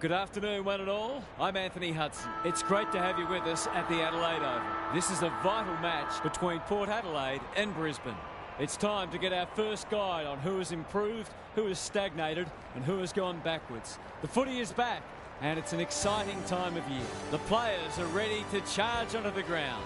Good afternoon, one and all. I'm Anthony Hudson. It's great to have you with us at the Adelaide Oval. This is a vital match between Port Adelaide and Brisbane. It's time to get our first guide on who has improved, who has stagnated, and who has gone backwards. The footy is back, and it's an exciting time of year. The players are ready to charge onto the ground.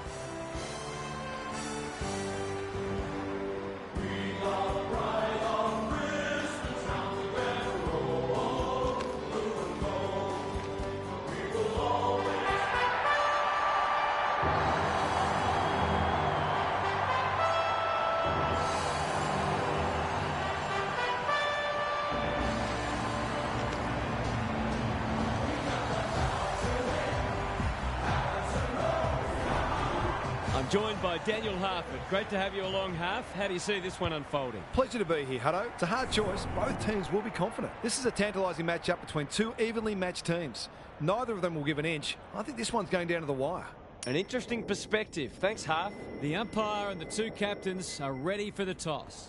Joined by Daniel Harford. Great to have you along, Harf. How do you see this one unfolding? Pleasure to be here, Hutto. It's a hard choice. Both teams will be confident. This is a tantalising matchup between two evenly matched teams. Neither of them will give an inch. I think this one's going down to the wire. An interesting perspective. Thanks, Harf. The umpire and the two captains are ready for the toss.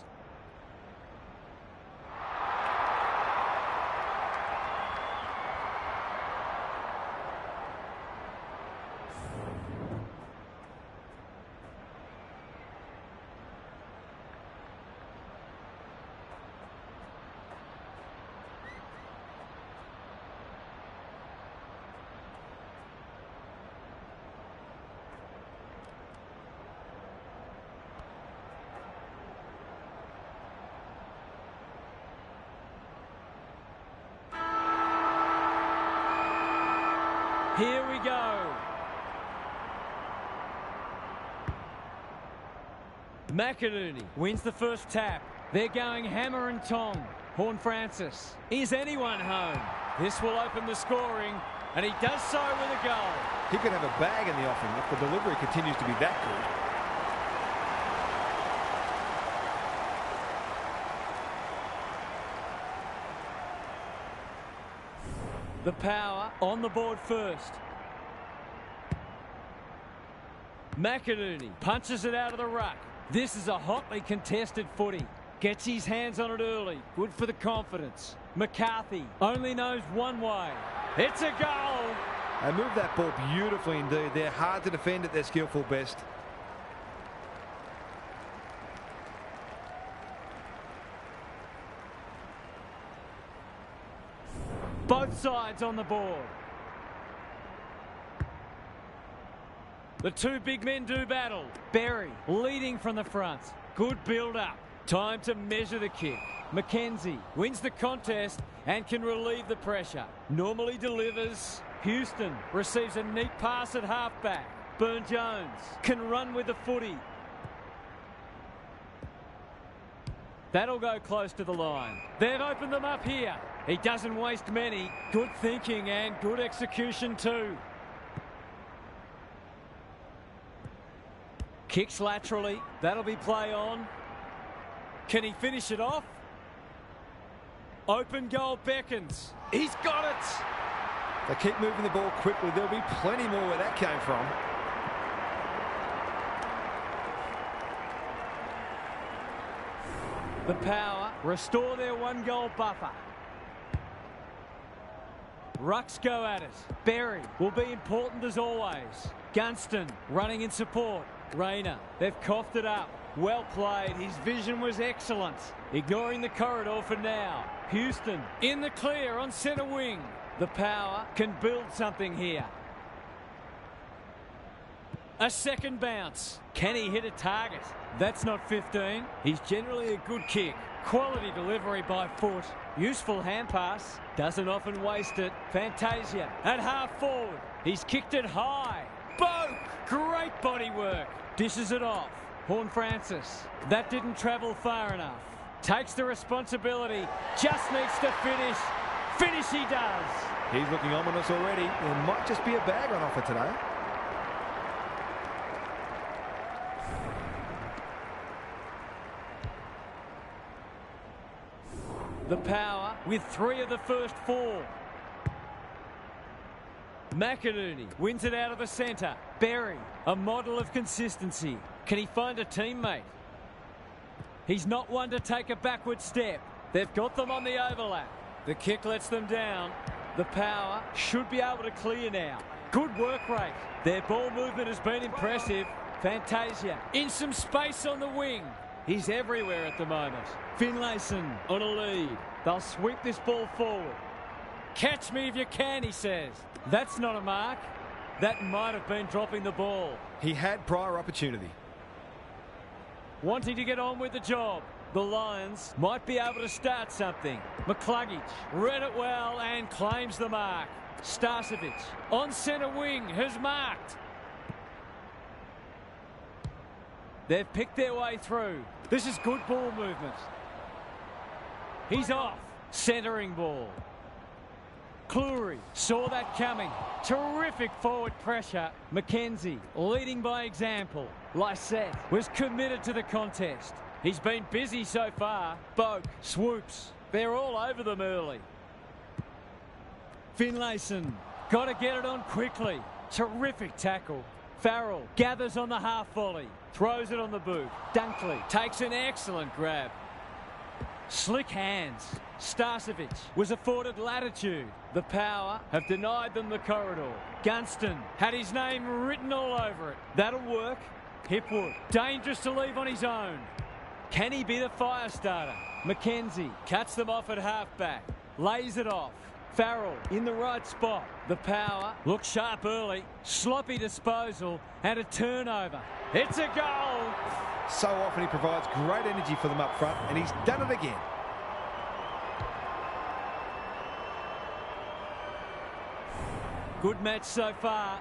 Here we go. McInerney wins the first tap. They're going hammer and tong. Horne-Francis. Is anyone home? This will open the scoring, and he does so with a goal. He could have a bag in the offing if the delivery continues to be that good. The Power on the board first. McInerney punches it out of the ruck. This is a hotly contested footy. Gets his hands on it early. Good for the confidence. McCarthy only knows one way. It's a goal. They move that ball beautifully indeed. They're hard to defend at their skillful best. Both sides on the board. The two big men do battle. Berry leading from the front. Good build-up. Time to measure the kick. McKenzie wins the contest and can relieve the pressure. Normally delivers. Houston receives a neat pass at halfback. Burn-Jones can run with the footy. That'll go close to the line. They've opened them up here. He doesn't waste many. Good thinking and good execution too. Kicks laterally. That'll be play on. Can he finish it off? Open goal beckons. He's got it. They keep moving the ball quickly. There'll be plenty more where that came from. The Power restore their one-goal buffer. Rucks go at it. Berry will be important as always. Gunston running in support. Rayner, they've coughed it up. Well played. His vision was excellent. Ignoring the corridor for now. Houston in the clear on centre wing. The Power can build something here. A second bounce. Can he hit a target? That's not 15. He's generally a good kick. Quality delivery by foot. Useful hand pass. Doesn't often waste it. Fantasia at half forward. He's kicked it high. Boak! Great body work. Dishes it off. Horne-Francis. That didn't travel far enough. Takes the responsibility. Just needs to finish. Finish he does. He's looking ominous already. There might just be a bag on offer today. The Power with 3 of the first 4. McInerney wins it out of the centre. Berry, a model of consistency. Can he find a teammate? He's not one to take a backward step. They've got them on the overlap. The kick lets them down. The Power should be able to clear now. Good work rate. Their ball movement has been impressive. Fantasia in some space on the wing. He's everywhere at the moment. Finlayson on a lead. They'll sweep this ball forward. Catch me if you can, he says. That's not a mark. That might have been dropping the ball. He had prior opportunity. Wanting to get on with the job. The Lions might be able to start something. McCluggage read it well and claims the mark. Starcevic on centre wing has marked. They've picked their way through. This is good ball movement. He's off. Centering ball. Cleary saw that coming. Terrific forward pressure. McKenzie leading by example. Lysette was committed to the contest. He's been busy so far. Boak swoops. They're all over them early. Finlayson got to get it on quickly. Terrific tackle. Farrell gathers on the half volley. Throws it on the boot. Dunkley takes an excellent grab. Slick hands. Starcevic was afforded latitude. The Power have denied them the corridor. Gunston had his name written all over it. That'll work. Hipwood, dangerous to leave on his own. Can he be the fire starter? McKenzie cuts them off at halfback. Lays it off. Farrell in the right spot. The Power look sharp early. Sloppy disposal and a turnover. It's a goal. So often he provides great energy for them up front, and he's done it again. Good match so far.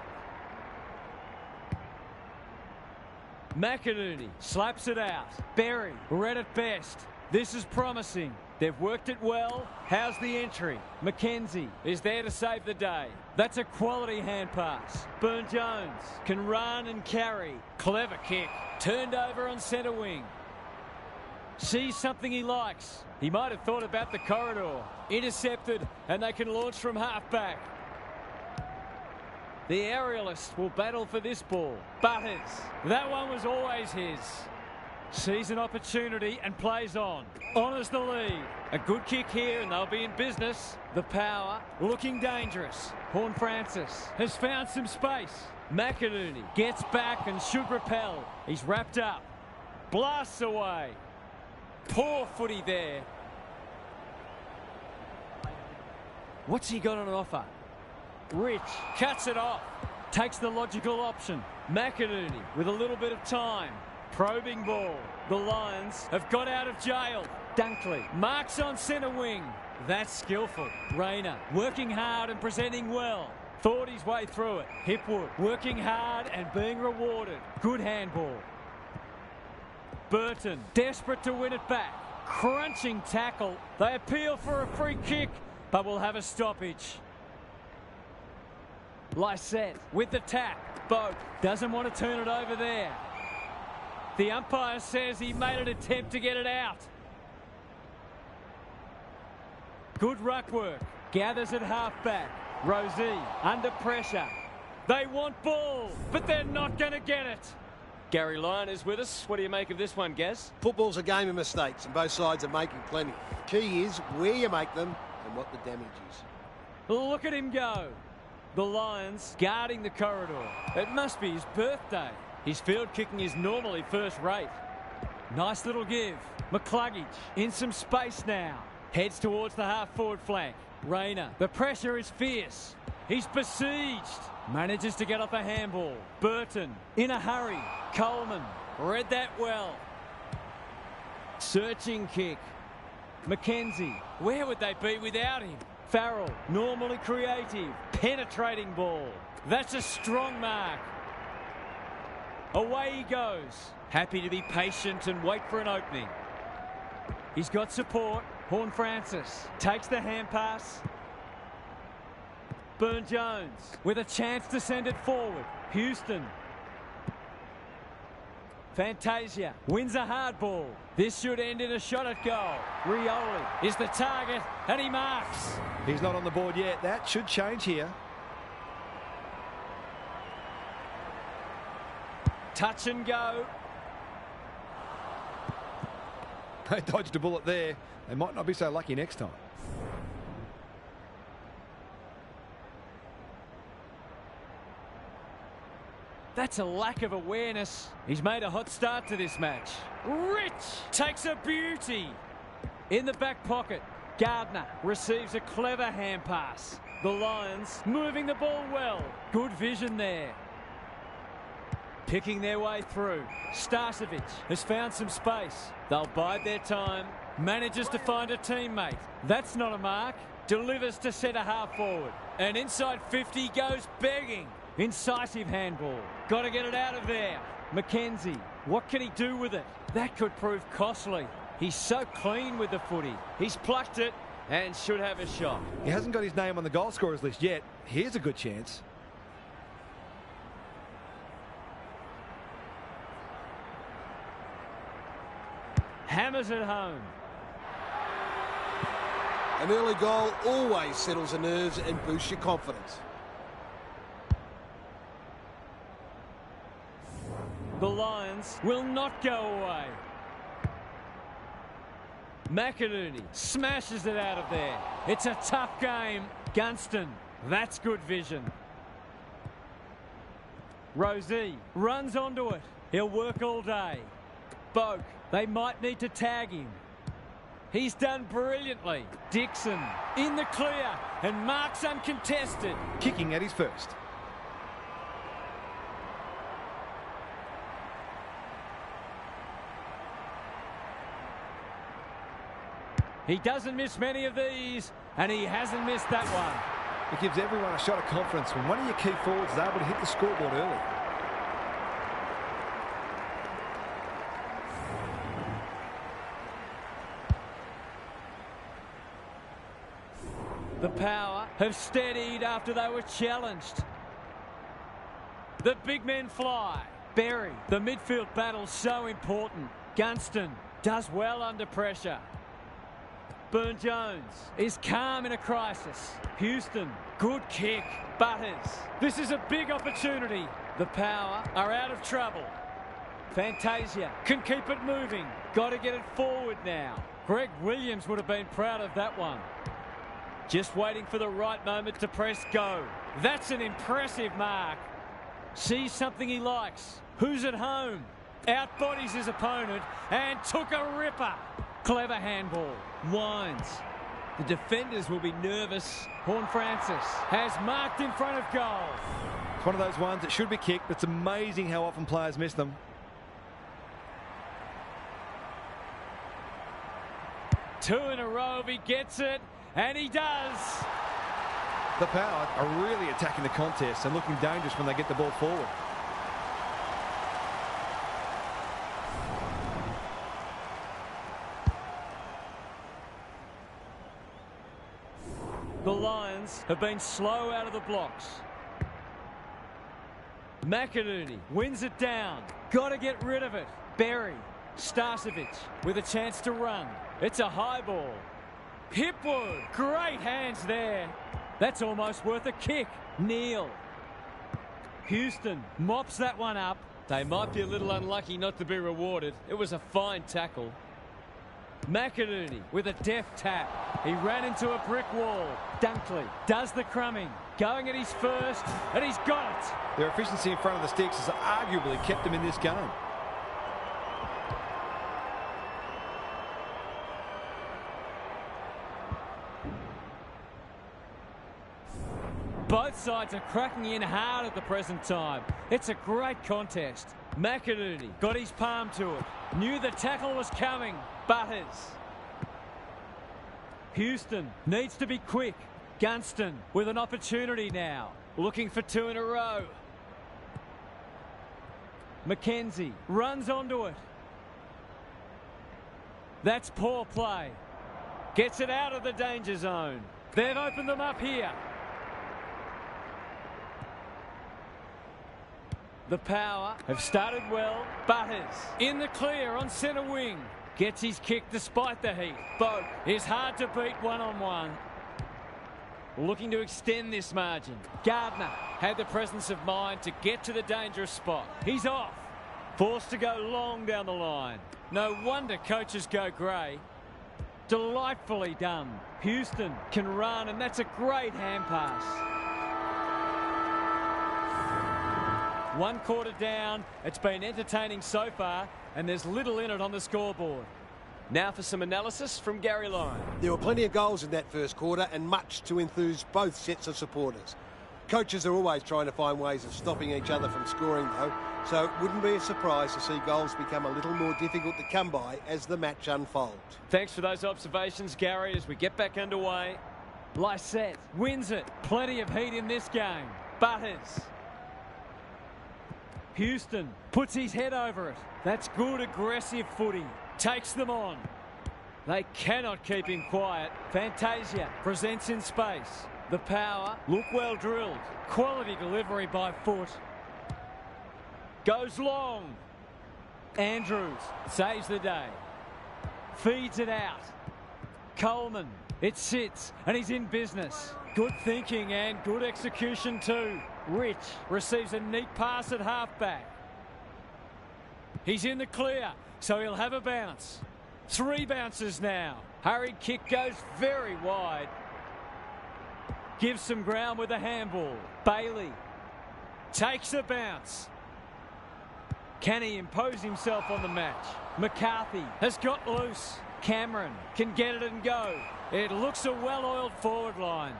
McInerney slaps it out. Berry read it best. This is promising. They've worked it well. How's the entry? McKenzie is there to save the day. That's a quality hand pass. Burne-Jones can run and carry. Clever kick. Turned over on centre wing. Sees something he likes. He might have thought about the corridor. Intercepted, and they can launch from half-back. The aerialist will battle for this ball. Butters. That one was always his. Sees an opportunity and plays on. Honours the lead. A good kick here and they'll be in business. The Power looking dangerous. Horne-Francis has found some space. McInerney gets back and should repel. He's wrapped up. Blasts away. Poor footy there. What's he got on offer? Rich cuts it off. Takes the logical option. McInerney with a little bit of time. Probing ball. The Lions have got out of jail. Dunkley marks on centre wing. That's skillful. Rayner working hard and presenting well. Thought his way through it. Hipwood working hard and being rewarded. Good handball. Burton desperate to win it back. Crunching tackle. They appeal for a free kick, but will have a stoppage. Lysette with the tap. Boak doesn't want to turn it over there. The umpire says he made an attempt to get it out. Good ruck work. Gathers at halfback. Rosie under pressure. They want ball, but they're not going to get it. Gary Lyon is with us. What do you make of this one, Gaz? Football's a game of mistakes, and both sides are making plenty. The key is where you make them and what the damage is. Look at him go. The Lions guarding the corridor. It must be his birthday. His field kicking is normally first rate. Nice little give. McCluggage in some space now. Heads towards the half-forward flank. Rayner. The pressure is fierce. He's besieged. Manages to get off a handball. Burton in a hurry. Coleman read that well. Searching kick. McKenzie. Where would they be without him? Farrell, normally creative. Penetrating ball. That's a strong mark. Away he goes. Happy to be patient and wait for an opening. He's got support. Horne-Francis takes the hand pass. Burne-Jones with a chance to send it forward. Houston. Fantasia wins a hard ball. This should end in a shot at goal. Rioli is the target and he marks. He's not on the board yet. That should change here. Touch and go. They dodged a bullet there. They might not be so lucky next time. That's a lack of awareness. He's made a hot start to this match. Rich takes a beauty. In the back pocket, Gardner receives a clever hand pass. The Lions moving the ball well. Good vision there. Picking their way through. Starcevic has found some space. They'll bide their time. Manages to find a teammate. That's not a mark. Delivers to centre half forward. And inside 50 goes begging. Incisive handball. Got to get it out of there. Mackenzie, what can he do with it? That could prove costly. He's so clean with the footy. He's plucked it and should have a shot. He hasn't got his name on the goal scorers list yet. Here's a good chance. Hammers it home. An early goal always settles the nerves and boosts your confidence. The Lions will not go away. McInerney smashes it out of there. It's a tough game. Gunston, that's good vision. Rosie runs onto it. He'll work all day. Boak, they might need to tag him. He's done brilliantly. Dixon in the clear and marks uncontested. Kicking at his first. He doesn't miss many of these, and he hasn't missed that one. It gives everyone a shot of confidence when one of your key forwards is able to hit the scoreboard early. The Power have steadied after they were challenged. The big men fly. Berry, the midfield battle so important. Gunston does well under pressure. Burne-Jones is calm in a crisis. Houston, good kick. Butters, this is a big opportunity. The Power are out of trouble. Fantasia can keep it moving. Got to get it forward now. Greg Williams would have been proud of that one. Just waiting for the right moment to press go. That's an impressive mark. Sees something he likes. Who's at home? Outbodies his opponent and took a ripper. Clever handball. Wines. The defenders will be nervous. Horne-Francis has marked in front of goal. It's one of those ones that should be kicked, but it's amazing how often players miss them. Two in a row if he gets it, and he does. The Power are really attacking the contest and looking dangerous when they get the ball forward. The Lions have been slow out of the blocks. McInerney wins it down. Got to get rid of it. Berry, Starcevic with a chance to run. It's a high ball. Hipwood, great hands there. That's almost worth a kick. Neal. Houston mops that one up. They might be a little unlucky not to be rewarded. It was a fine tackle. McInerney with a deft tap. He ran into a brick wall. Dunkley does the crumbing. Going at his first, and he's got it. Their efficiency in front of the sticks has arguably kept them in this game. Both sides are cracking in hard at the present time. It's a great contest. McInerney got his palm to it. Knew the tackle was coming. Butters. Houston needs to be quick. Gunston with an opportunity now. Looking for two in a row. Mackenzie runs onto it. That's poor play. Gets it out of the danger zone. They've opened them up here. The Power have started well. Butters in the clear on centre wing. Gets his kick despite the heat. Boak is hard to beat one-on-one. Looking to extend this margin. Gardner had the presence of mind to get to the dangerous spot. He's off. Forced to go long down the line. No wonder coaches go grey. Delightfully done. Houston can run, and that's a great hand pass. 1 quarter down. It's been entertaining so far, and there's little in it on the scoreboard. Now for some analysis from Gary Lyon. There were plenty of goals in that first quarter and much to enthuse both sets of supporters. Coaches are always trying to find ways of stopping each other from scoring, though, so it wouldn't be a surprise to see goals become a little more difficult to come by as the match unfolds. Thanks for those observations, Gary, as we get back underway. Lysette wins it. Plenty of heat in this game. Butters. Houston puts his head over it. That's good, aggressive footy. Takes them on. They cannot keep him quiet. Fantasia presents in space. The power, look well drilled. Quality delivery by Foot. Goes long. Andrews saves the day. Feeds it out. Coleman. It sits and he's in business. Good thinking and good execution too. Rich receives a neat pass at halfback. He's in the clear, so he'll have a bounce. 3 bounces now. Hurried kick goes very wide. Gives some ground with a handball. Bailey takes a bounce. Can he impose himself on the match? McCarthy has got loose. Cameron can get it and go. It looks a well-oiled forward line.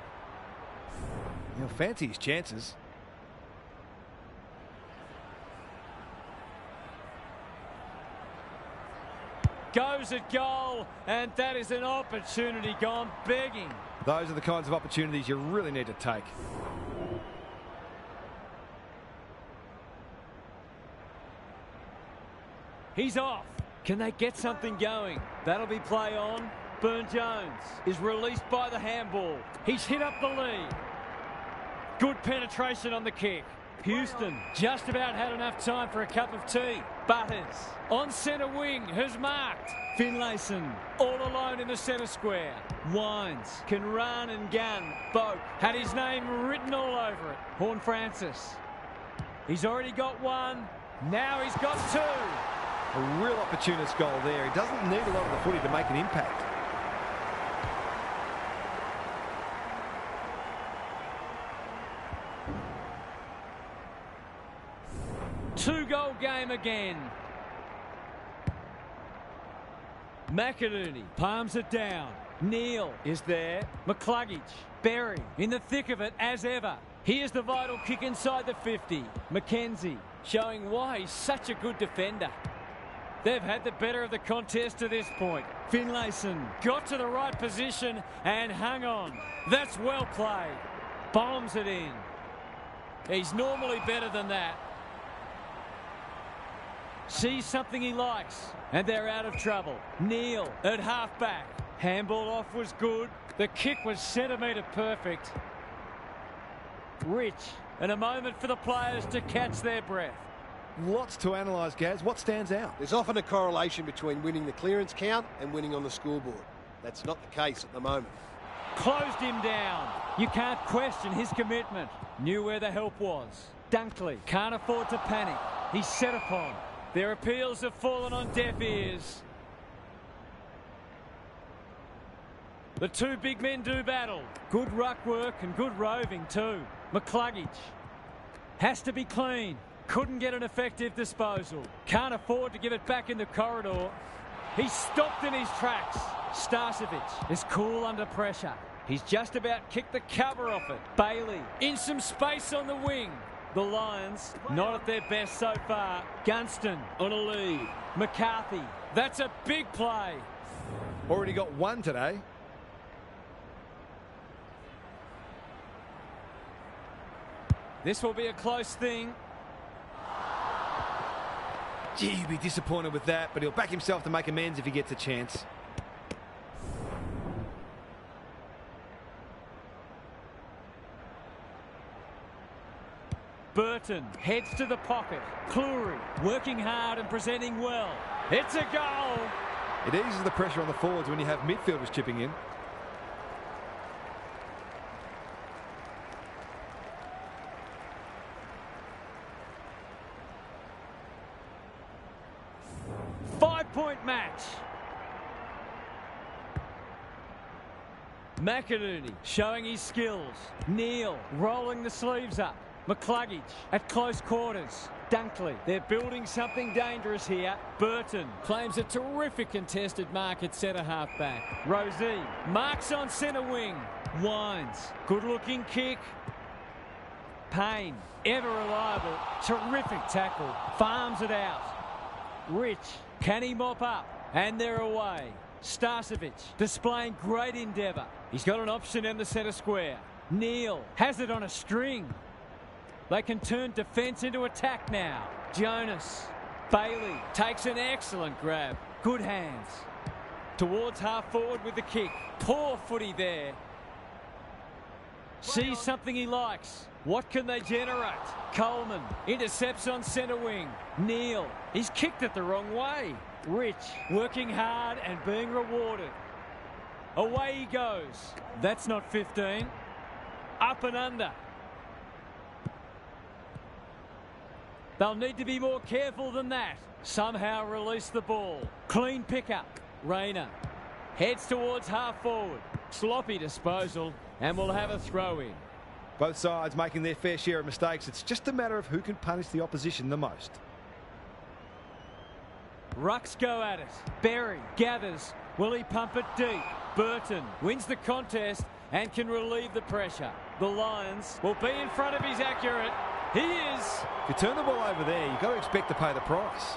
He'll fancy his chances. Goes at goal, and that is an opportunity gone begging. Those are the kinds of opportunities you really need to take. He's off. Can they get something going? That'll be play on. Burne-Jones is released by the handball. He's hit up the lead. Good penetration on the kick. Houston just about had enough time for a cup of tea. Butters on centre wing has marked. Finlayson all alone in the centre square. Wines can run and gun. Boak had his name written all over it. Horne-Francis. He's already got 1. Now he's got 2. A real opportunist goal there. He doesn't need a lot of the footy to make an impact. Two-goal game again. McInerney palms it down. Neal is there. McCluggage. Berry in the thick of it as ever. Here's the vital kick inside the 50. McKenzie showing why he's such a good defender. They've had the better of the contest to this point. Finlayson got to the right position and hung on. That's well played. Bombs it in. He's normally better than that. Sees something he likes, and they're out of trouble. Neal at halfback. Handball off was good. The kick was centimetre perfect. Rich, and a moment for the players to catch their breath. Lots to analyse, Gaz. What stands out? There's often a correlation between winning the clearance count and winning on the scoreboard. That's not the case at the moment. Closed him down. You can't question his commitment. Knew where the help was. Dunkley can't afford to panic. He's set upon. Their appeals have fallen on deaf ears. The 2 big men do battle. Good ruck work and good roving too. McCluggage has to be clean. Couldn't get an effective disposal. Can't afford to give it back in the corridor. He's stopped in his tracks. Starcevic is cool under pressure. He's just about kicked the cover off it. Bailey in some space on the wing. The Lions not at their best so far. Gunston on a lead. McCarthy. That's a big play. Already got 1 today. This will be a close thing. Gee, he'd be disappointed with that, but he'll back himself to make amends if he gets a chance. Burton heads to the pocket. Cleary working hard and presenting well. It's a goal. It eases the pressure on the forwards when you have midfielders chipping in. Five-point match. McInerney showing his skills. Neal rolling the sleeves up. McCluggage at close quarters. Dunkley. They're building something dangerous here. Burton claims a terrific contested mark at centre-half back. Rosie marks on centre wing. Wines. Good-looking kick. Payne. Ever reliable. Terrific tackle. Farms it out. Rich. Can he mop up? And they're away. Starcevic displaying great endeavour. He's got an option in the centre square. Neal has it on a string. They can turn defence into attack now. Jonas. Bailey takes an excellent grab. Good hands. Towards half forward with the kick. Poor footy there. Sees something he likes. What can they generate? Coleman intercepts on centre wing. Neal. He's kicked it the wrong way. Rich working hard and being rewarded. Away he goes. That's not 15. Up and under. They'll need to be more careful than that. Somehow release the ball. Clean pickup. Rayner heads towards half forward. Sloppy disposal, and we'll have a throw in. Both sides making their fair share of mistakes. It's just a matter of who can punish the opposition the most. Rucks go at it. Berry gathers. Will he pump it deep? Burton wins the contest and can relieve the pressure. The Lions will be in front of his accurate. He is. If you turn the ball over there, you've got to expect to pay the price.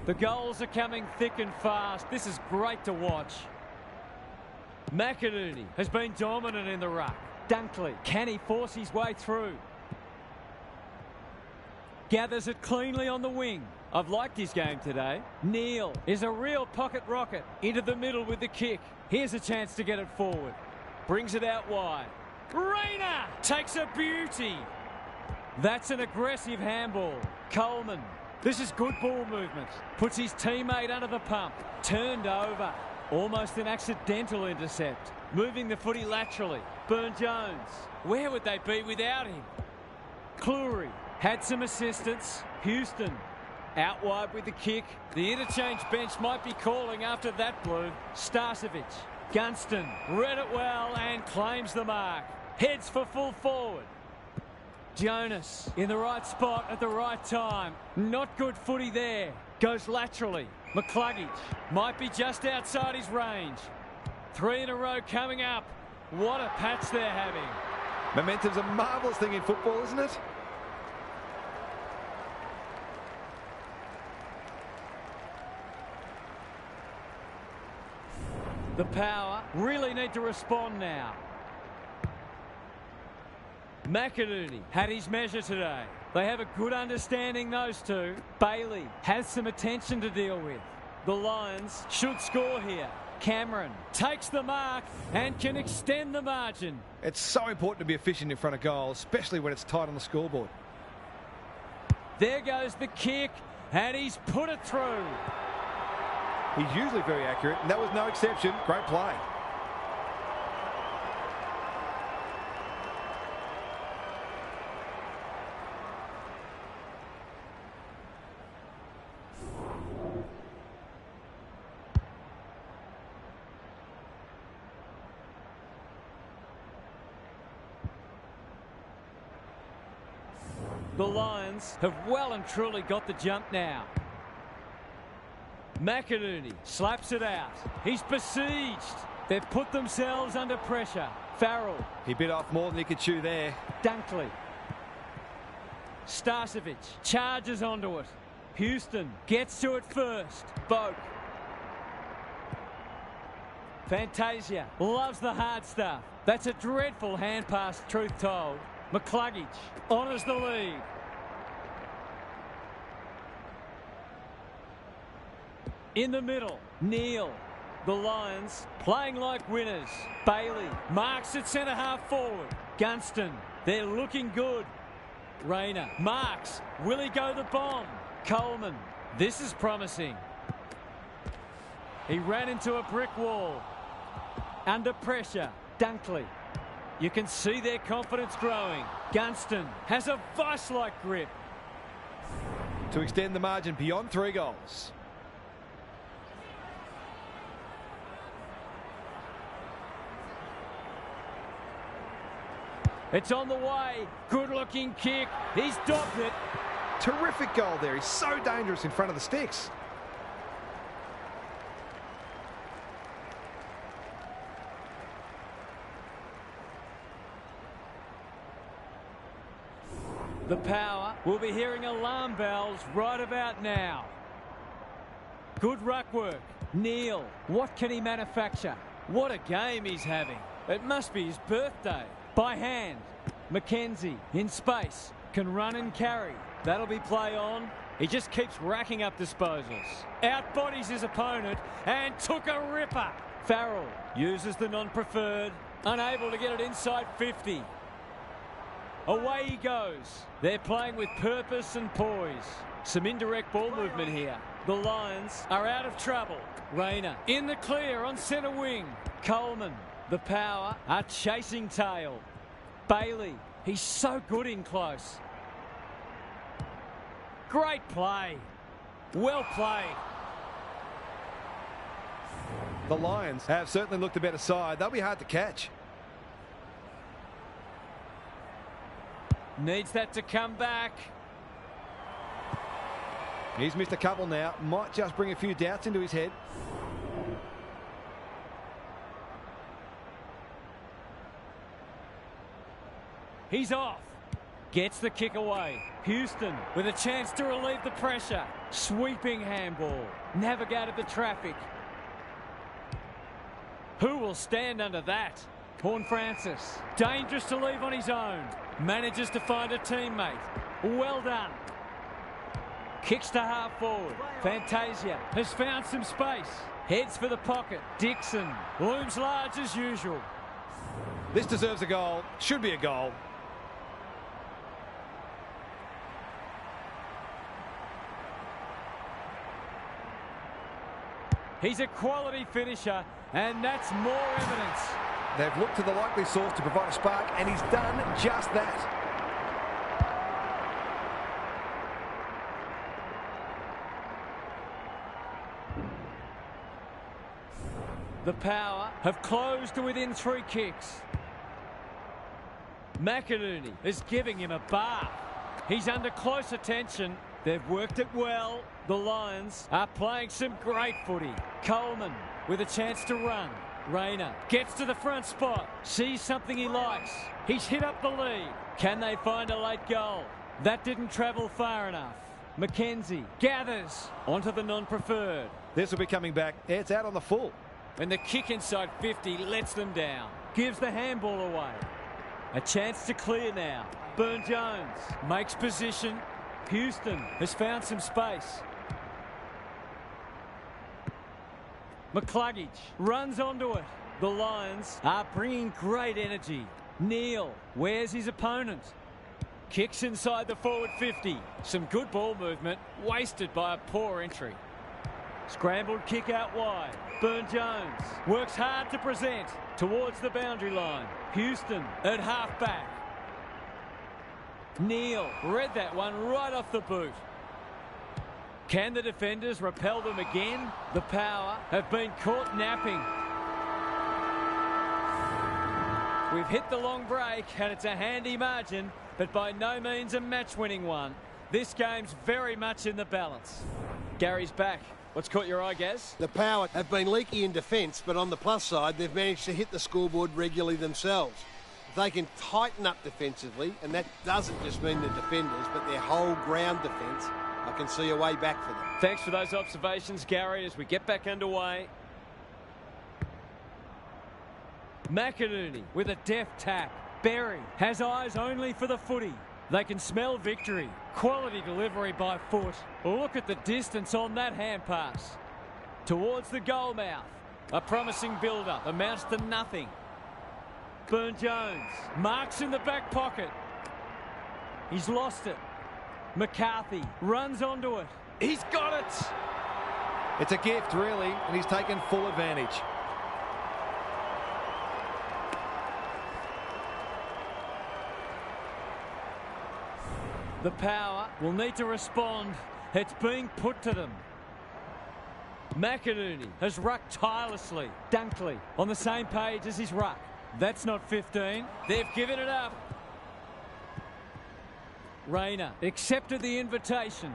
The goals are coming thick and fast. This is great to watch. McInerney has been dominant in the ruck. Dunkley, can he force his way through? Gathers it cleanly on the wing. I've liked his game today. Neal is a real pocket rocket. Into the middle with the kick. Here's a chance to get it forward. Brings it out wide. Rayner takes a beauty. That's an aggressive handball. Coleman. This is good ball movement. Puts his teammate under the pump. Turned over. Almost an accidental intercept. Moving the footy laterally. Burn-Jones. Where would they be without him? Cleary had some assistance. Houston out wide with the kick. The interchange bench might be calling after that blue. Starcevic. Gunston read it well and claims the mark. Heads for full forward. Jonas in the right spot at the right time. Not good footy there. Goes laterally. McCluggage might be just outside his range. 3 in a row coming up. What a patch they're having. Momentum's a marvellous thing in football, isn't it? The Power really need to respond now. McInerney had his measure today. They have a good understanding, those two. Bailey has some attention to deal with. The Lions should score here. Cameron takes the mark and can extend the margin. It's so important to be efficient in front of goal, especially when it's tight on the scoreboard. There goes the kick, and he's put it through. He's usually very accurate, and that was no exception. Great play. The Lions have well and truly got the jump now. McInerney slaps it out. He's besieged. They've put themselves under pressure. Farrell. He bit off more than he could chew there. Dunkley. Starcevic charges onto it. Houston gets to it first. Boak. Fantasia loves the hard stuff. That's a dreadful hand pass, truth told. McCluggage honours the lead. In the middle, Neal. The Lions playing like winners. Bailey marks at centre half forward. Gunston, they're looking good. Rayner marks. Will he go the bomb? Coleman, this is promising. He ran into a brick wall. Under pressure, Dunkley. You can see their confidence growing. Gunston has a vice-like grip. To extend the margin beyond 3 goals. It's on the way. Good-looking kick. He's dobbed it. Terrific goal there. He's so dangerous in front of the sticks. The Power will be hearing alarm bells right about now. Good ruck work. Neil, what can he manufacture? What a game he's having. It must be his birthday. By hand. Mackenzie in space. Can run and carry. That'll be play on. He just keeps racking up disposals. Outbodies his opponent and took a ripper. Farrell uses the non-preferred. Unable to get it inside 50. Away he goes. They're playing with purpose and poise. Some indirect ball movement here. The Lions are out of trouble. Rayner in the clear on centre wing. Coleman. The Power are chasing tail. Bailey. He's so good in close. Great play. Well played. The Lions have certainly looked a better side. They'll be hard to catch. Needs that to come back. He's missed a couple now. Might just bring a few doubts into his head. He's off. Gets the kick away. Houston with a chance to relieve the pressure. Sweeping handball. Navigated the traffic. Who will stand under that? Horn Francis. Dangerous to leave on his own. Manages to find a teammate. Well done. Kicks to half forward. Fantasia has found some space. Heads for the pocket. Dixon looms large as usual. This deserves a goal. Should be a goal. He's a quality finisher, and that's more evidence. They've looked to the likely source to provide a spark, and he's done just that. The Power have closed to within 3 kicks. McInerney is giving him a bath. He's under close attention. They've worked it well. The Lions are playing some great footy. Coleman with a chance to run. Rayner gets to the front spot. Sees something he likes. He's hit up the lead. Can they find a late goal? That didn't travel far enough. Mackenzie gathers onto the non-preferred. This will be coming back. It's out on the full. And the kick inside 50 lets them down. Gives the handball away. A chance to clear now. Burn-Jones makes position. Houston has found some space. McCluggage runs onto it. The Lions are bringing great energy. Neil wears his opponent. Kicks inside the forward 50. Some good ball movement, wasted by a poor entry. Scrambled kick out wide. Burn-Jones works hard to present towards the boundary line. Houston at half-back. Neil read that one right off the boot. Can the defenders repel them again? The Power have been caught napping. We've hit the long break and it's a handy margin, but by no means a match-winning one. This game's very much in the balance. Gary's back. What's caught your eye, Gaz? The Power have been leaky in defence, but on the plus side, they've managed to hit the scoreboard regularly themselves. If they can tighten up defensively, and that doesn't just mean the defenders, but their whole ground defence, I can see a way back for them. Thanks for those observations, Gary, as we get back underway. McInerney with a deft tap. Berry has eyes only for the footy. They can smell victory. Quality delivery by foot. Look at the distance on that hand pass. Towards the goal mouth. A promising build-up. Amounts to nothing. Burn-Jones marks in the back pocket. He's lost it. McCarthy runs onto it. He's got it! It's a gift, really, and he's taken full advantage. The Power will need to respond. It's being put to them. McInerney has rucked tirelessly. Dunkley on the same page as his ruck. That's not 15. They've given it up. Rayner accepted the invitation.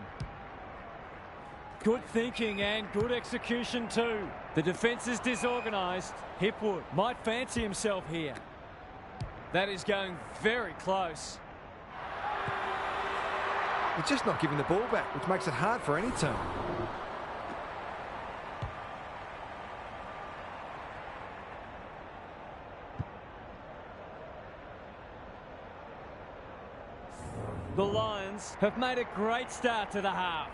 Good thinking and good execution too. The defence is disorganised. Hipwood might fancy himself here. That is going very close. He's just not giving the ball back, which makes it hard for any team. The Lions have made a great start to the half.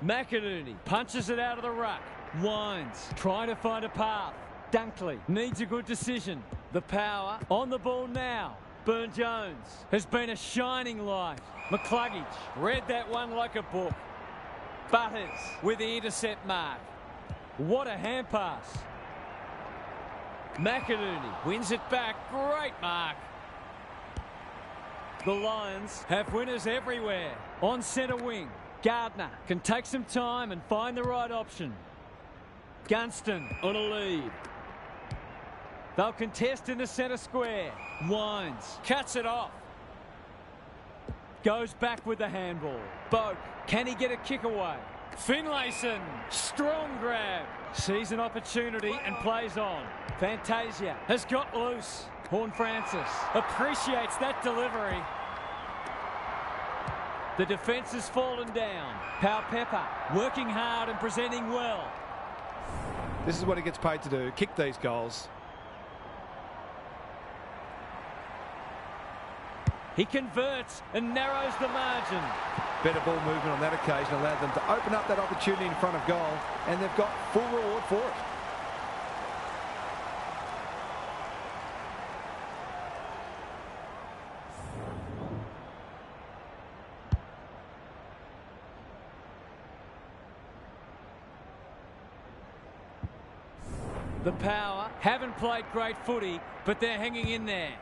McInerney punches it out of the ruck. Wines trying to find a path. Dunkley needs a good decision. The Power on the ball now. Burne-Jones has been a shining light. McCluggage read that one like a book. Butters with the intercept mark. What a hand pass. McInerney wins it back. Great mark. The Lions have winners everywhere. On centre wing, Gardner can take some time and find the right option. Gunston on a lead. They'll contest in the centre square. Wines cuts it off. Goes back with the handball. Boak, can he get a kick away? Finlayson, strong grab. Sees an opportunity and plays on. Fantasia has got loose. Horne-Francis appreciates that delivery. The defence has fallen down. Pepper working hard and presenting well. This is what he gets paid to do, kick these goals. He converts and narrows the margin. Better ball movement on that occasion allowed them to open up that opportunity in front of goal, and they've got full reward for it. The Power haven't played great footy, but they're hanging in there.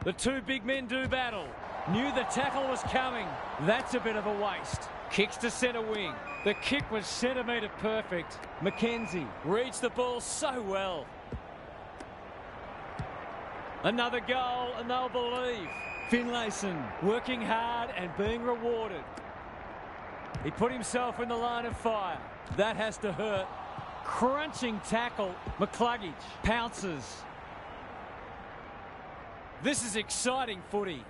The two big men do battle. Knew the tackle was coming. That's a bit of a waste. Kicks to centre wing. The kick was centimetre perfect. Mackenzie reads the ball so well. Another goal and they'll believe. Finlayson working hard and being rewarded. He put himself in the line of fire. That has to hurt. Crunching tackle. McCluggage pounces. This is exciting footy.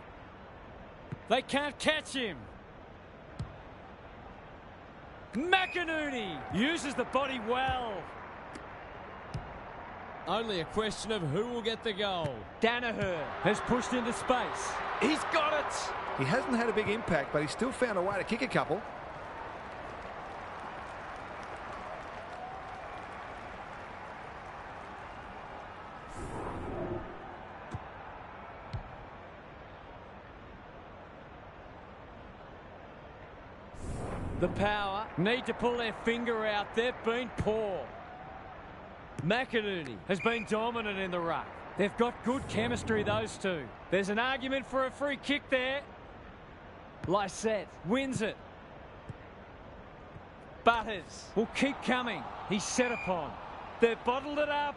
They can't catch him. McInerney uses the body well. Only a question of who will get the goal. Danaher has pushed into space. He's got it. He hasn't had a big impact, but he's still found a way to kick a couple. The Power need to pull their finger out. They've been poor. McInerney has been dominant in the ruck. They've got good chemistry, those two. There's an argument for a free kick there. Lysette wins it. Butters will keep coming. He's set upon. They've bottled it up.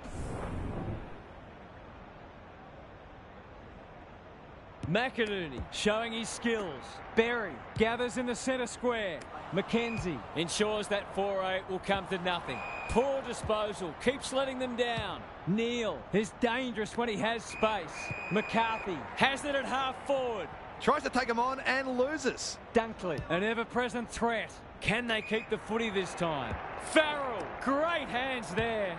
McInerney showing his skills. Berry gathers in the centre square. Mackenzie ensures that 4-8 will come to nothing. Poor disposal, keeps letting them down. Neal is dangerous when he has space. McCarthy has it at half forward. Tries to take him on and loses. Dunkley, an ever-present threat. Can they keep the footy this time? Farrell, great hands there.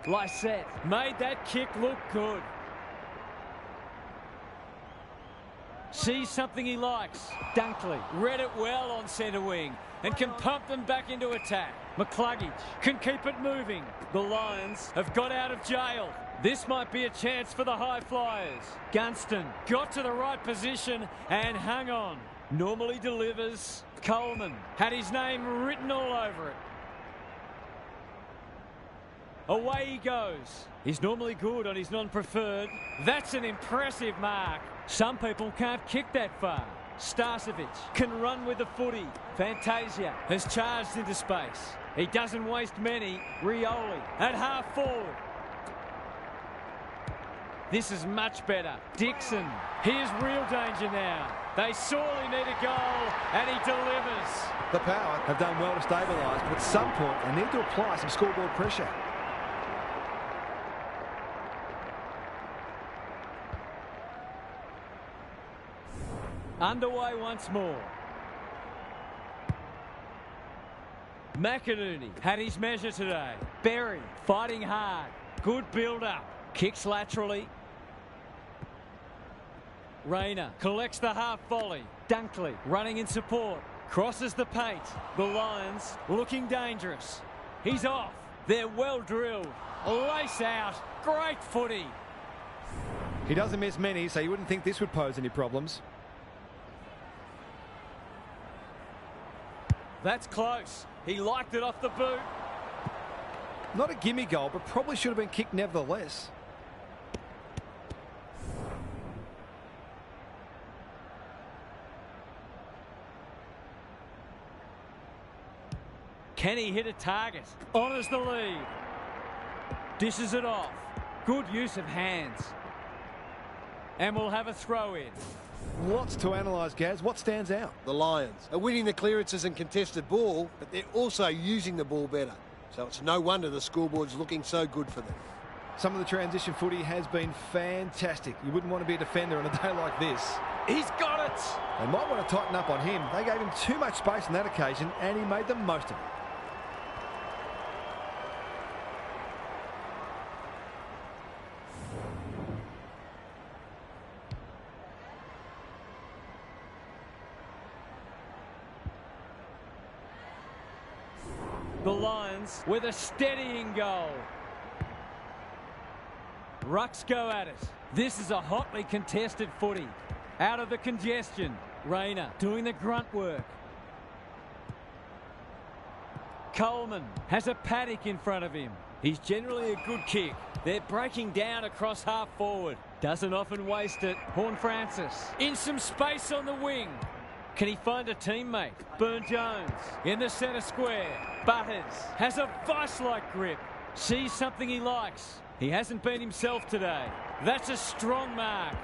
Lysette made that kick look good. Sees something he likes. Dunkley read it well on centre wing and can pump them back into attack. McCluggage can keep it moving. The Lions have got out of jail. This might be a chance for the high flyers. Gunston got to the right position and hung on. Normally delivers. Coleman had his name written all over it. Away he goes. He's normally good on his non-preferred. That's an impressive mark. Some people can't kick that far. Starcevic can run with the footy. Fantasia has charged into space. He doesn't waste many. Rioli at half forward. This is much better. Dixon. Here's real danger now. They sorely need a goal, and he delivers. The Power have done well to stabilise, but at some point they need to apply some scoreboard pressure. Underway once more. McInerney had his measure today. Berry fighting hard. Good build-up. Kicks laterally. Rayner collects the half volley. Dunkley running in support. Crosses the paint. The Lions looking dangerous. He's off. They're well drilled. Lace out. Great footy. He doesn't miss many, so you wouldn't think this would pose any problems. That's close. He liked it off the boot. Not a gimme goal, but probably should have been kicked nevertheless. Can he hit a target? Honours the lead. Dishes it off. Good use of hands. And we'll have a throw in. Lots to analyse, Gaz. What stands out? The Lions are winning the clearances and contested ball, but they're also using the ball better. So it's no wonder the scoreboard's looking so good for them. Some of the transition footy has been fantastic. You wouldn't want to be a defender on a day like this. He's got it. They might want to tighten up on him. They gave him too much space on that occasion, and he made the most of it. The Lions with a steadying goal. Rucks go at it. This is a hotly contested footy. Out of the congestion. Rayner doing the grunt work. Coleman has a paddock in front of him. He's generally a good kick. They're breaking down across half forward. Doesn't often waste it. Horne-Francis in some space on the wing. Can he find a teammate? Burne-Jones in the centre square. Butters has a vice-like grip. Sees something he likes. He hasn't been himself today. That's a strong mark.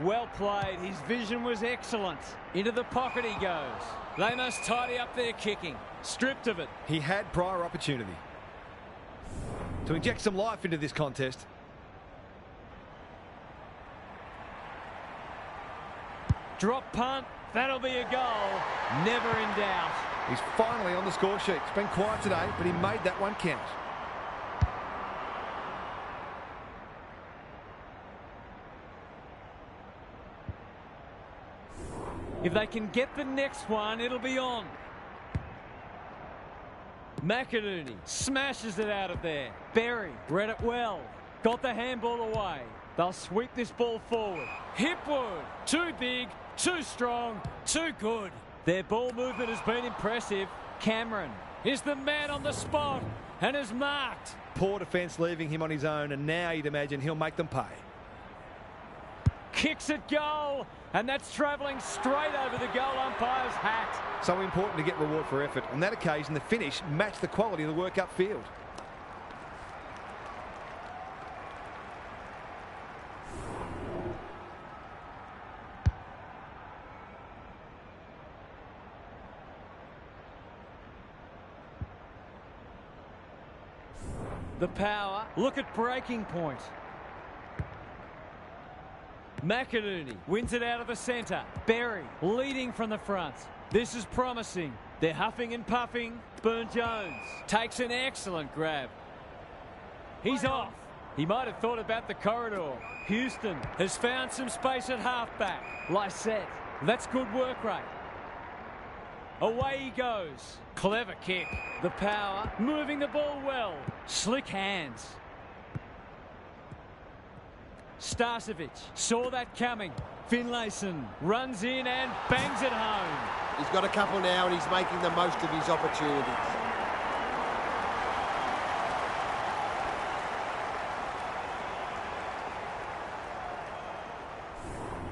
Well played. His vision was excellent. Into the pocket he goes. They must tidy up their kicking. Stripped of it. He had prior opportunity to inject some life into this contest. Drop punt. That'll be a goal. Never in doubt. He's finally on the score sheet. It's been quiet today, but he made that one count. If they can get the next one, it'll be on. McInerney smashes it out of there. Berry read it well. Got the handball away. They'll sweep this ball forward. Hipwood, too big, too strong, too good. Their ball movement has been impressive. Cameron is the man on the spot and is marked. Poor defence leaving him on his own, and now you'd imagine he'll make them pay. Kicks at goal, and that's travelling straight over the goal umpire's hat. So important to get reward for effort. On that occasion, the finish matched the quality of the work upfield. The Power look at breaking point. McInerney wins it out of the centre. Berry leading from the front. This is promising. They're huffing and puffing. Burne-Jones takes an excellent grab. He's off. He might have thought about the corridor. Houston has found some space at halfback. Lysette. That's good work rate. Away he goes. Clever kick. The Power moving the ball well. Slick hands. Starcevic saw that coming. Finlayson runs in and bangs it home. He's got a couple now and he's making the most of his opportunities.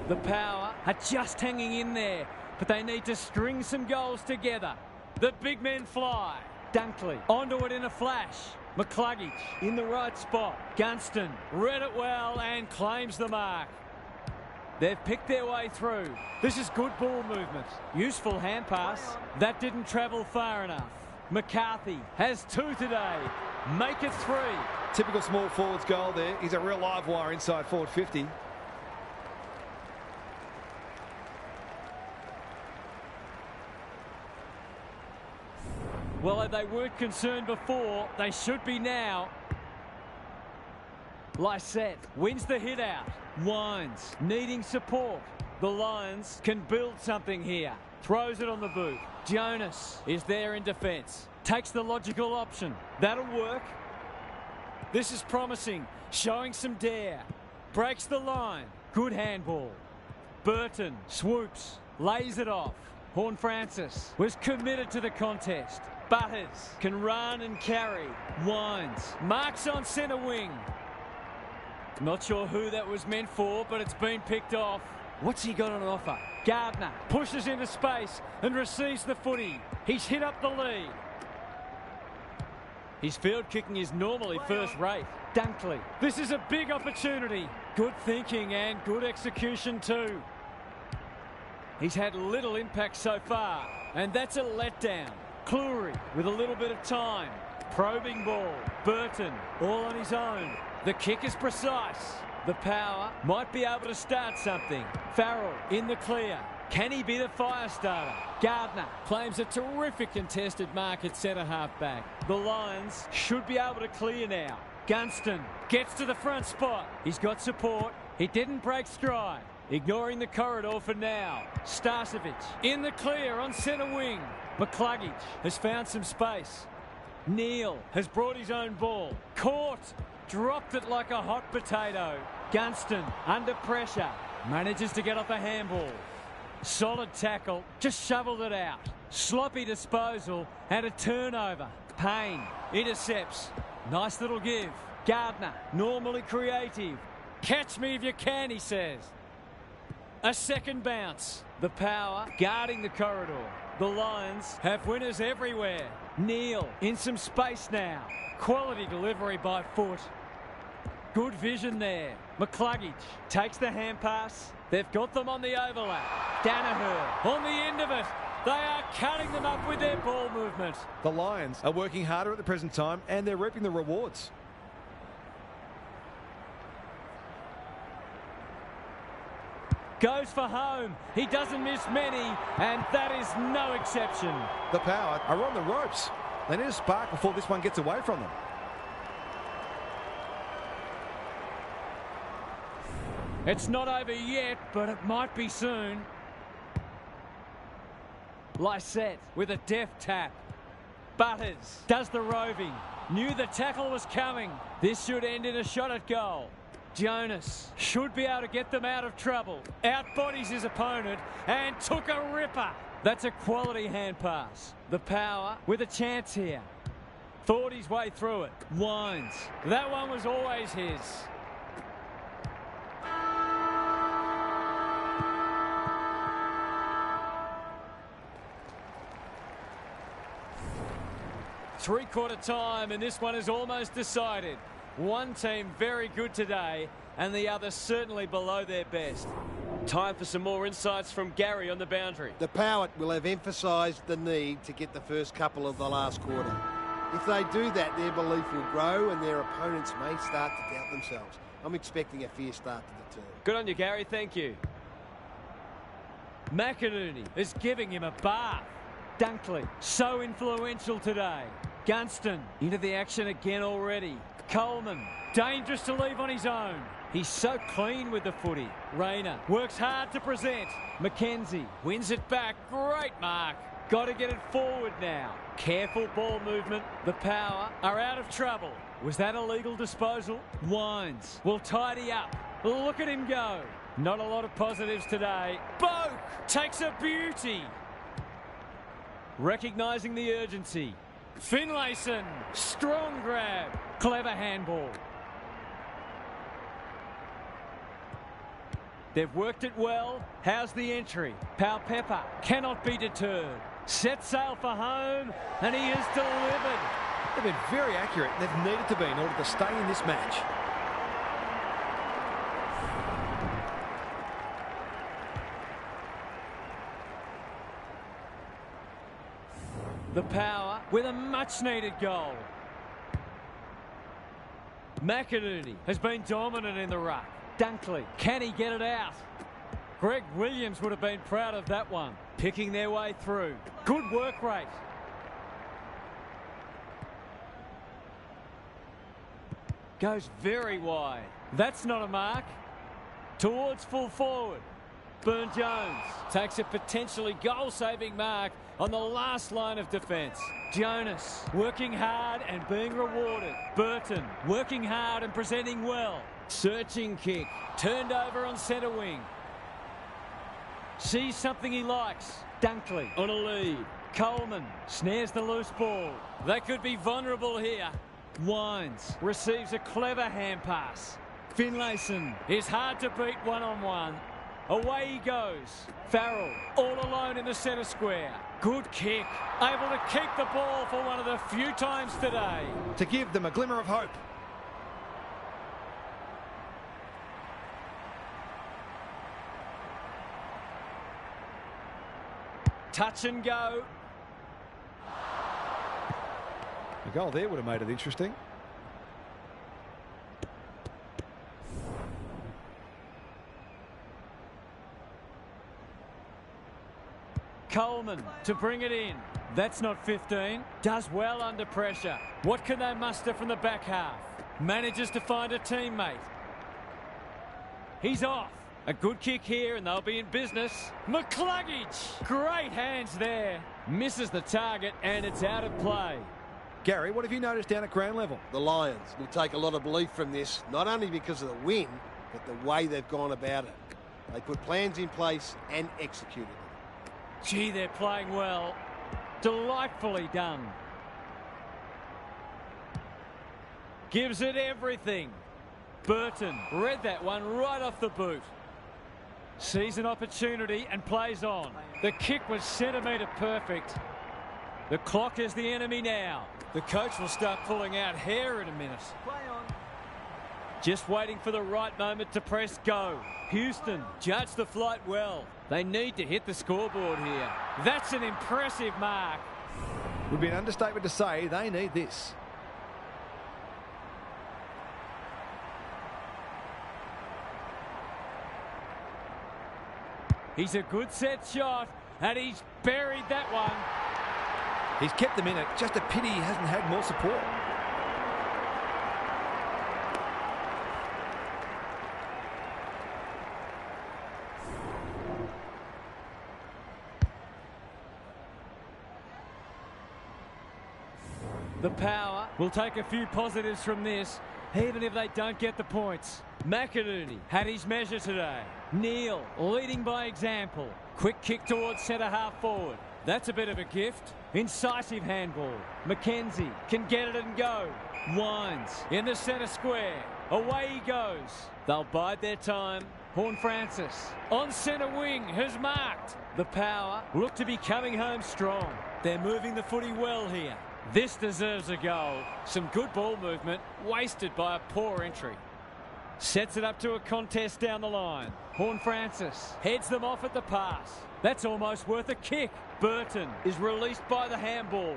The Power are just hanging in there, but they need to string some goals together. The big men fly. Dunkley onto it in a flash. McCluggage in the right spot. Gunston read it well and claims the mark. They've picked their way through. This is good ball movement. Useful hand pass. That didn't travel far enough. McCarthy has 2 today. Make it 3. Typical small forwards goal there. He's a real live wire inside forward 50. Well, if they weren't concerned before, they should be now. Lysette wins the hit out. Wines needing support. The Lions can build something here. Throws it on the boot. Jonas is there in defence. Takes the logical option. That'll work. This is promising. Showing some dare. Breaks the line. Good handball. Burton swoops. Lays it off. Horne-Francis was committed to the contest. Butters can run and carry. Wines marks on centre wing. Not sure who that was meant for, but it's been picked off. What's he got on offer? Gardner pushes into space and receives the footy. He's hit up the lead. His field kicking is normally first rate. Dunkley. This is a big opportunity. Good thinking and good execution too. He's had little impact so far, and that's a letdown. Cleary with a little bit of time. Probing ball. Burton all on his own. The kick is precise. The Power might be able to start something. Farrell in the clear. Can he be the fire starter? Gardner claims a terrific contested mark at centre half back. The Lions should be able to clear now. Gunston gets to the front spot. He's got support. He didn't break stride. Ignoring the corridor for now. Starcevic in the clear on centre wing. McCluggage has found some space. Neal has brought his own ball. Caught. Dropped it like a hot potato. Gunston under pressure. Manages to get off a handball. Solid tackle. Just shoveled it out. Sloppy disposal and a turnover. Payne intercepts. Nice little give. Gardner normally creative. Catch me if you can, he says. A second bounce. The Power guarding the corridor. The Lions have winners everywhere. Neal in some space now. Quality delivery by foot. Good vision there. McCluggage takes the hand pass. They've got them on the overlap. Danaher on the end of it. They are cutting them up with their ball movement. The Lions are working harder at the present time and they're reaping the rewards. Goes for home. He doesn't miss many, and that is no exception. The Power are on the ropes. They need a spark before this one gets away from them. It's not over yet, but it might be soon. Lysette with a deft tap. Butters does the roving. Knew the tackle was coming. This should end in a shot at goal. Jonas should be able to get them out of trouble. Outbodies his opponent and took a ripper. That's a quality hand pass. The Power with a chance here. Thought his way through it. Wines. That one was always his. Three-quarter time, and this one is almost decided. One team very good today, and the other certainly below their best. Time for some more insights from Gary on the boundary. The Power will have emphasised the need to get the first couple of the last quarter. If they do that, their belief will grow and their opponents may start to doubt themselves. I'm expecting a fierce start to the term. Good on you, Gary. Thank you. McInerney is giving him a bath. Dunkley, so influential today. Gunston into the action again already. Coleman, dangerous to leave on his own. He's so clean with the footy. Rayner works hard to present. McKenzie wins it back. Great mark. Got to get it forward now. Careful ball movement. The Power are out of trouble. Was that a legal disposal? Wines will tidy up. Look at him go. Not a lot of positives today. Boak takes a beauty. Recognising the urgency. Finlayson, strong grab. Clever handball. They've worked it well. How's the entry? Pepper cannot be deterred. Set sail for home, and he is delivered. They've been very accurate, and they've needed to be in order to stay in this match. The Power with a much-needed goal. McInerney has been dominant in the ruck. Dunkley, can he get it out? Greg Williams would have been proud of that one. Picking their way through. Good work rate. Goes very wide. That's not a mark. Towards full forward. Burn-Jones takes a potentially goal-saving mark on the last line of defence. Jonas working hard and being rewarded. Burton working hard and presenting well. Searching kick. Turned over on centre wing. Sees something he likes. Dunkley on a lead. Coleman snares the loose ball. They could be vulnerable here. Wines receives a clever hand pass. Finlayson is hard to beat one-on-one. Away he goes. Farrell all alone in the centre square. Good kick. Able to keep the ball for one of the few times today. To give them a glimmer of hope. Touch and go. A goal there would have made it interesting. Coleman to bring it in. That's not 15. Does well under pressure. What can they muster from the back half? Manages to find a teammate. He's off. A good kick here and they'll be in business. McCluggage. Great hands there. Misses the target and it's out of play. Gary, what have you noticed down at ground level? The Lions will take a lot of belief from this, not only because of the win, but the way they've gone about it. They put plans in place and executed them. Gee, they're playing well. Delightfully done. Gives it everything. Burton read that one right off the boot. Sees an opportunity and plays on. The kick was centimetre perfect. The clock is the enemy now. The coach will start pulling out hair in a minute. Play on. Just waiting for the right moment to press go. Houston judged the flight well. They need to hit the scoreboard here. That's an impressive mark. Would be an understatement to say they need this. He's a good set shot, and he's buried that one. He's kept them in it. Just a pity he hasn't had more support. The Power will take a few positives from this, even if they don't get the points. McInerney had his measure today. Neal leading by example. Quick kick towards centre half forward. That's a bit of a gift. Incisive handball. McKenzie can get it and go. Wines in the centre square. Away he goes. They'll bide their time. Horne-Francis on centre wing has marked. The Power look to be coming home strong. They're moving the footy well here. This deserves a goal. Some good ball movement, wasted by a poor entry. Sets it up to a contest down the line. Horne-Francis heads them off at the pass. That's almost worth a kick. Burton is released by the handball.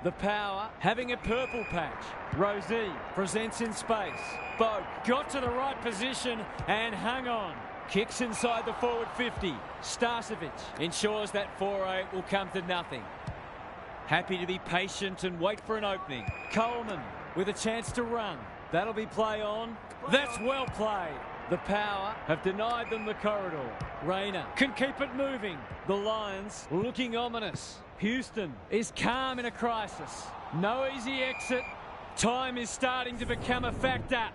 The Power having a purple patch. Rosie presents in space. Boak got to the right position and hung on. Kicks inside the forward 50. Starcevic ensures that 4-8 will come to nothing. Happy to be patient and wait for an opening. Coleman with a chance to run. That'll be play on. That's well played. The Power have denied them the corridor. Rayner can keep it moving. The Lions looking ominous. Houston is calm in a crisis. No easy exit. Time is starting to become a factor.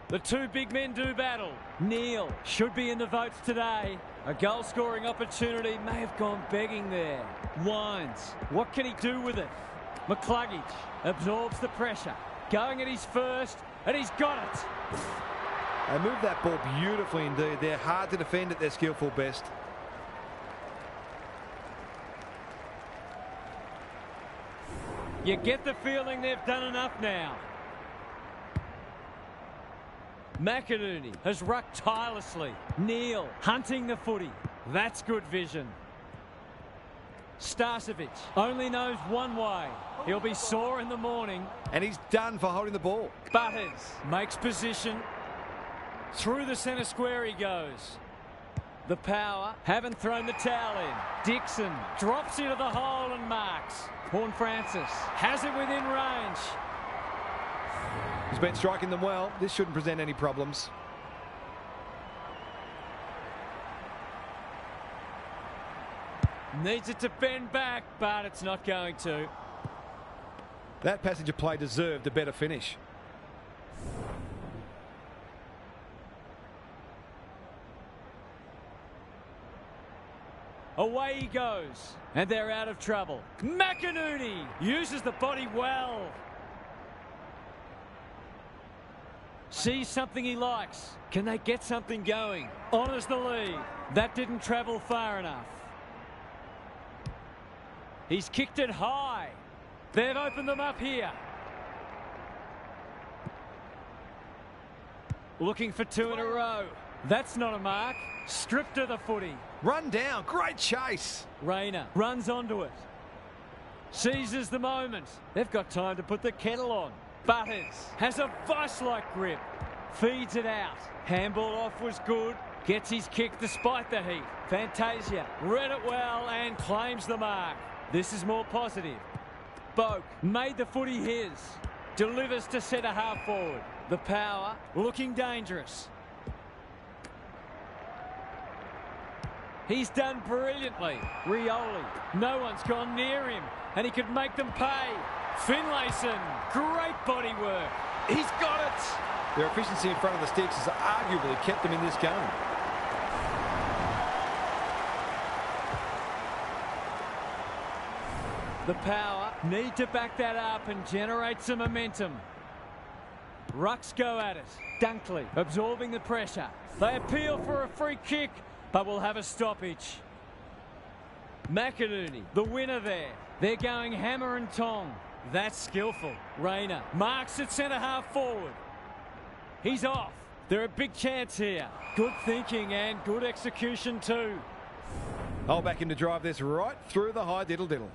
The two big men do battle. Neal should be in the votes today. A goal-scoring opportunity may have gone begging there. Wines, what can he do with it? McCluggage absorbs the pressure. Going at his first, and he's got it. They move that ball beautifully indeed. They're hard to defend at their skillful best. You get the feeling they've done enough now. McInerney has rucked tirelessly. Neal hunting the footy. That's good vision. Starcevic only knows one way. He'll be sore in the morning. And he's done for holding the ball. Butters makes position. Through the centre square he goes. The Power haven't thrown the towel in. Dixon drops into the hole and marks. Horne-Francis has it within range. He's been striking them well. This shouldn't present any problems. Needs it to bend back, but it's not going to. That passage of play deserved a better finish. Away he goes, and they're out of trouble. McInerney uses the body well. Sees something he likes. Can they get something going? Honours the lead. That didn't travel far enough. He's kicked it high. They've opened them up here. Looking for two in a row. That's not a mark. Stripped of the footy. Run down. Great chase. Rayner runs onto it. Seizes the moment. They've got time to put the kettle on. Butters has a vice-like grip. Feeds it out. Handball off was good. Gets his kick despite the heat. Fantasia read it well and claims the mark. This is more positive. Boak made the footy his. Delivers to centre half forward. The Power looking dangerous. He's done brilliantly. Rioli, no one's gone near him, and he could make them pay. Finlayson, great body work. He's got it. Their efficiency in front of the sticks has arguably kept them in this game. The Power need to back that up and generate some momentum. Rucks go at it. Dunkley absorbing the pressure. They appeal for a free kick, but will have a stoppage. McInerney, the winner there. They're going hammer and tong. That's skillful. Rayner marks at centre half forward. He's off. They're a big chance here. Good thinking and good execution too. I'll back him to drive this right through the high diddle-diddle.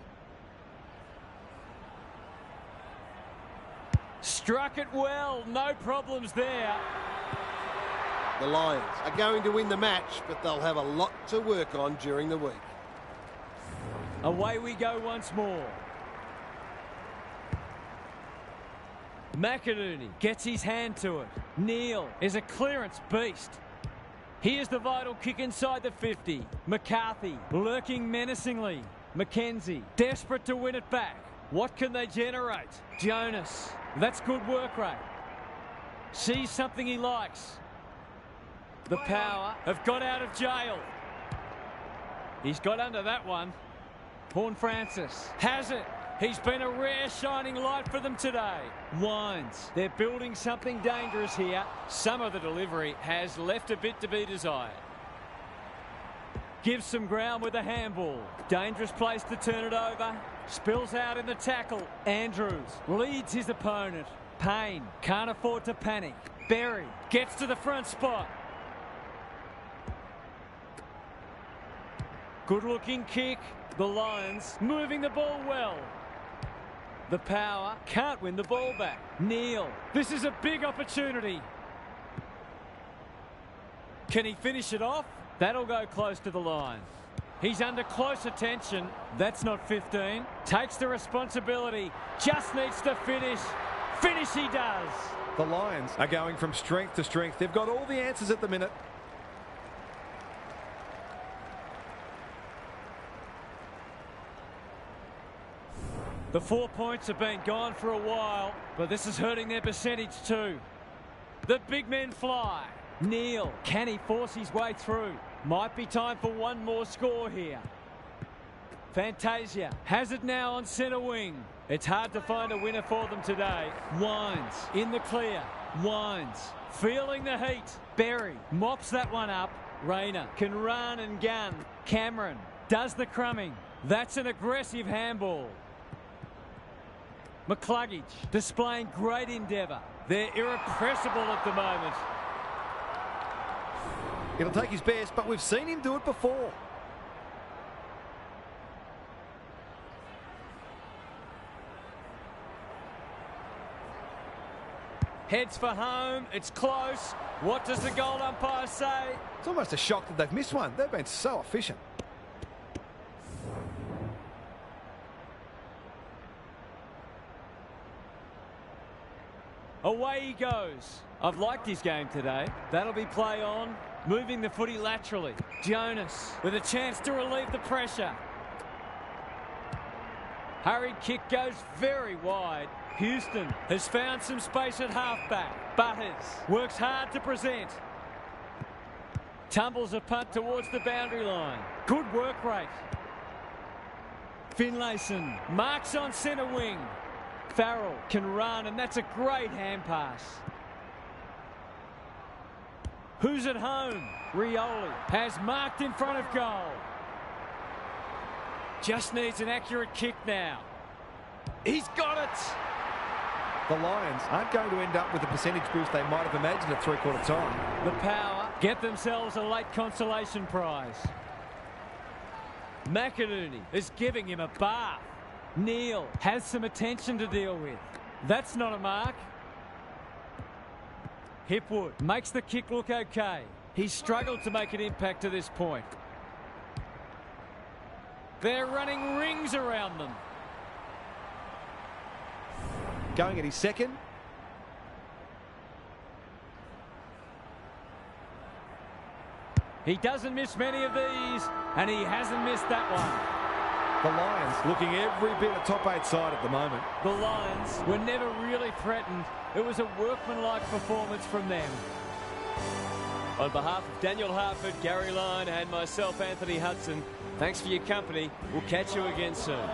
Struck it well. No problems there. The Lions are going to win the match, but they'll have a lot to work on during the week. Away we go once more. McInerney gets his hand to it. Neal is a clearance beast. Here's the vital kick inside the 50. McCarthy lurking menacingly. McKenzie desperate to win it back. What can they generate? Jonas, that's good work rate. Sees something he likes. The Power have got out of jail. He's got under that one. Horne-Francis has it. He's been a rare shining light for them today. Wines. They're building something dangerous here. Some of the delivery has left a bit to be desired. Gives some ground with a handball. Dangerous place to turn it over. Spills out in the tackle. Andrews leads his opponent. Payne can't afford to panic. Berry gets to the front spot. Good looking kick. The Lions moving the ball well. The Power can't win the ball back. Neal, this is a big opportunity. Can he finish it off? That'll go close to the line. He's under close attention. That's not 15. Takes the responsibility. Just needs to finish. Finish he does. The Lions are going from strength to strength. They've got all the answers at the minute. The 4 points have been gone for a while, but this is hurting their percentage too. The big men fly. Neal, can he force his way through? Might be time for one more score here. Fantasia has it now on centre wing. It's hard to find a winner for them today. Wines in the clear. Wines Feeling the heat. Berry mops that one up. Rayner can run and gun. Cameron does the crumbing. That's an aggressive handball. McCluggage displaying great endeavour. They're irrepressible at the moment. It'll take his best, but we've seen him do it before. Heads for home. It's close. What does the goal umpire say? It's almost a shock that they've missed one. They've been so efficient. Away he goes. I've liked his game today. That'll be play on. Moving the footy laterally. Jonas with a chance to relieve the pressure. Hurried kick goes very wide. Houston has found some space at halfback. Butters works hard to present. Tumbles a punt towards the boundary line. Good work rate. Finlayson marks on centre wing. Farrell can run, and that's a great hand pass. Who's at home? Rioli has marked in front of goal. Just needs an accurate kick now. He's got it. The Lions aren't going to end up with the percentage boost they might have imagined at three-quarter time. The Power get themselves a late consolation prize. McInerney is giving him a bath. Neal has some attention to deal with. That's not a mark. Hipwood makes the kick look okay. He's struggled to make an impact to this point. They're running rings around them. Going at his second. He doesn't miss many of these, and he hasn't missed that one. The Lions looking every bit a top 8 side at the moment. The Lions were never really threatened. It was a workmanlike performance from them. On behalf of Daniel Hartford, Gary Lyon and myself, Anthony Hudson, thanks for your company. We'll catch you again soon.